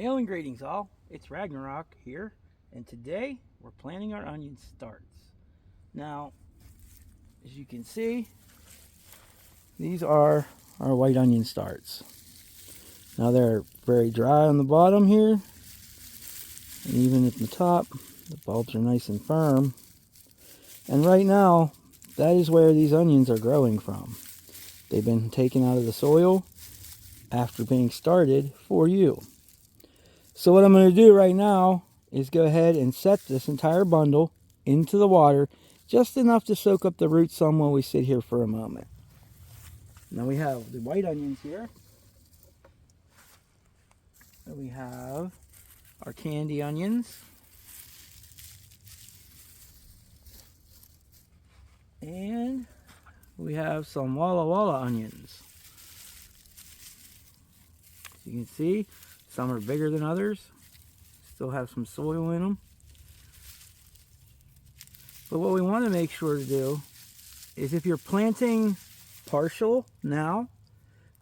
Hail and greetings all, it's Ragnarok here, and today we're planting our onion starts. Now, as you can see, these are our white onion starts. Now they're very dry on the bottom here, and even at the top, the bulbs are nice and firm. And right now, that is where these onions are growing from. They've been taken out of the soil after being started for you. So what I'm going to do right now is go ahead and set this entire bundle into the water, just enough to soak up the roots some while we sit here for a moment. Now we have the white onions here. And we have our candy onions. And we have some Walla Walla onions. As you can see, some are bigger than others. Still have some soil in them. But what we want to make sure to do is if you're planting partial now,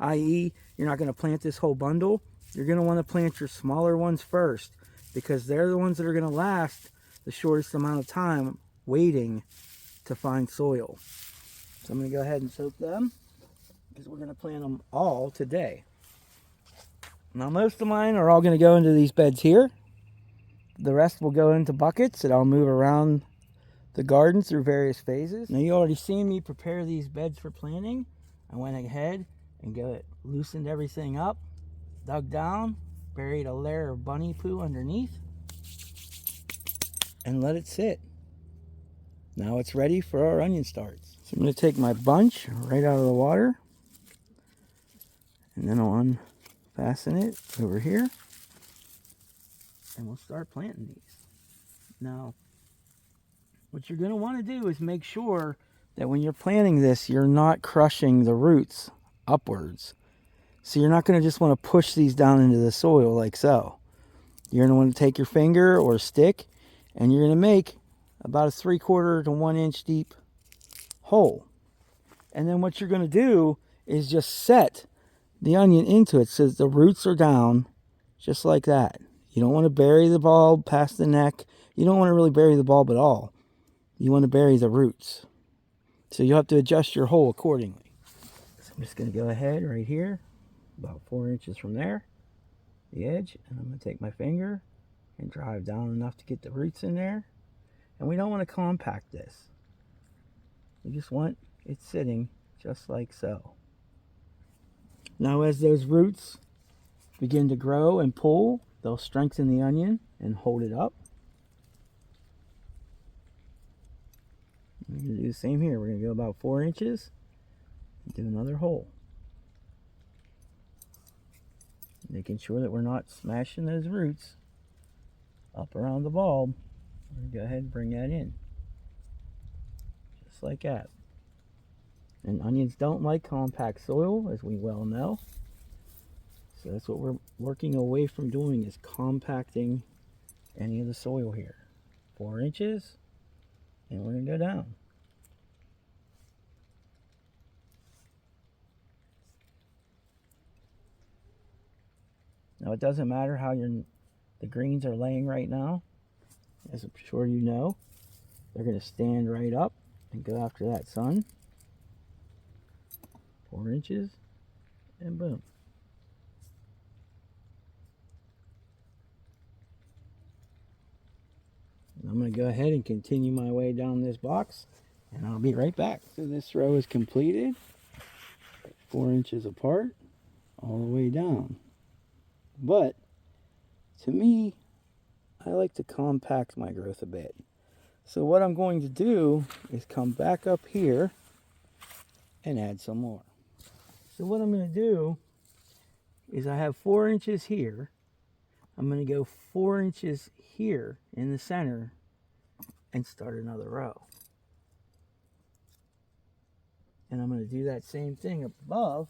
i.e. you're not going to plant this whole bundle, you're going to want to plant your smaller ones first, because they're the ones that are going to last the shortest amount of time waiting to find soil. So I'm going to go ahead and soak them, because we're going to plant them all today. Now most of mine are all going to go into these beds here. The rest will go into buckets that I'll move around the garden through various phases. Now you already seen me prepare these beds for planting. I went ahead and loosened everything up, dug down, buried a layer of bunny poo underneath, and let it sit. Now it's ready for our onion starts. So I'm going to take my bunch right out of the water, and then I'll unfasten it over here, and we'll start planting these. Now, what you're going to want to do is make sure that when you're planting this, you're not crushing the roots upwards. So you're not going to just want to push these down into the soil like so. You're going to want to take your finger or stick, and you're going to make about a 3/4 to 1 inch deep hole. And then what you're going to do is just set the onion into it so that the roots are down just like that. You don't want to bury the bulb past the neck. You don't want to really bury the bulb at all. You want to bury the roots. So you'll have to adjust your hole accordingly. So I'm just going to go ahead right here, about 4 inches from there, the edge, and I'm going to take my finger and drive down enough to get the roots in there. And we don't want to compact this. We just want it sitting just like so. Now as those roots begin to grow and pull, they'll strengthen the onion and hold it up. We're going to do the same here. We're going to go about 4 inches and do another hole. Making sure that we're not smashing those roots up around the bulb. We're going to go ahead and bring that in. Just like that. And onions don't like compact soil, as we well know. So that's what we're working away from doing, is compacting any of the soil here. 4 inches, and we're going to go down. Now it doesn't matter how the greens are laying right now. As I'm sure you know, they're going to stand right up and go after that sun. 4 inches, and boom. And I'm going to go ahead and continue my way down this box, and I'll be right back. So this row is completed, 4 inches apart, all the way down. But to me, I like to compact my growth a bit. So what I'm going to do is come back up here and add some more. So what I'm going to do is I have 4 inches here. I'm going to go 4 inches here in the center and start another row. And I'm going to do that same thing up above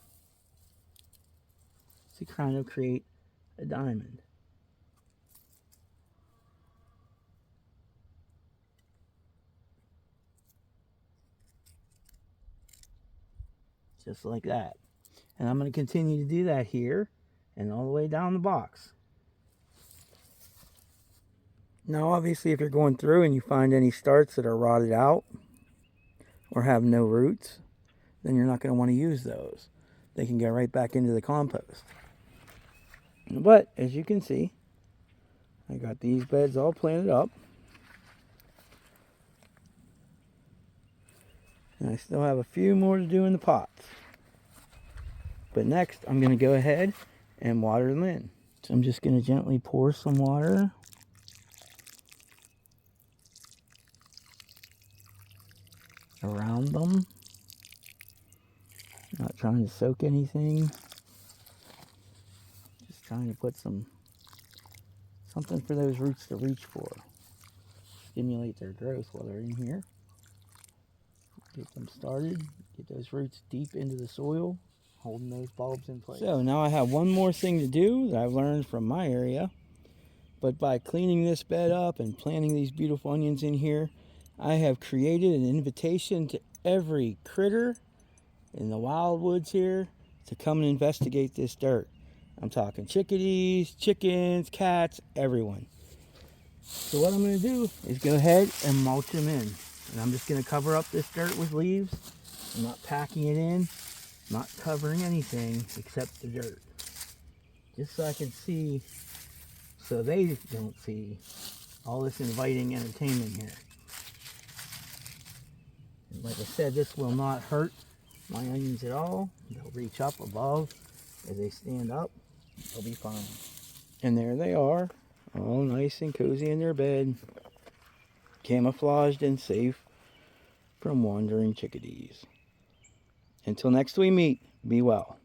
to kind of create a diamond. Just like that. And I'm going to continue to do that here and all the way down the box. Now obviously if you're going through and you find any starts that are rotted out or have no roots, then you're not going to want to use those. They can go right back into the compost. But as you can see, I got these beds all planted up. And I still have a few more to do in the pots. But next, I'm going to go ahead and water them in. So I'm just going to gently pour some water. Around them. Not trying to soak anything. Just trying to put something for those roots to reach for. Stimulate their growth while they're in here. Get them started. Get those roots deep into the soil, holding those bulbs in place. So now I have one more thing to do that I've learned from my area. But by cleaning this bed up and planting these beautiful onions in here, I have created an invitation to every critter in the wildwoods here to come and investigate this dirt. I'm talking chickadees, chickens, cats, everyone. So what I'm going to do is go ahead and mulch them in. And I'm just going to cover up this dirt with leaves. I'm not packing it in, not covering anything except the dirt. Just so I can see, so they don't see all this inviting entertainment here. And like I said, this will not hurt my onions at all. They'll reach up above as they stand up. They'll be fine. And there they are, all nice and cozy in their bed, camouflaged and safe from wandering chickadees. Until next we meet, be well.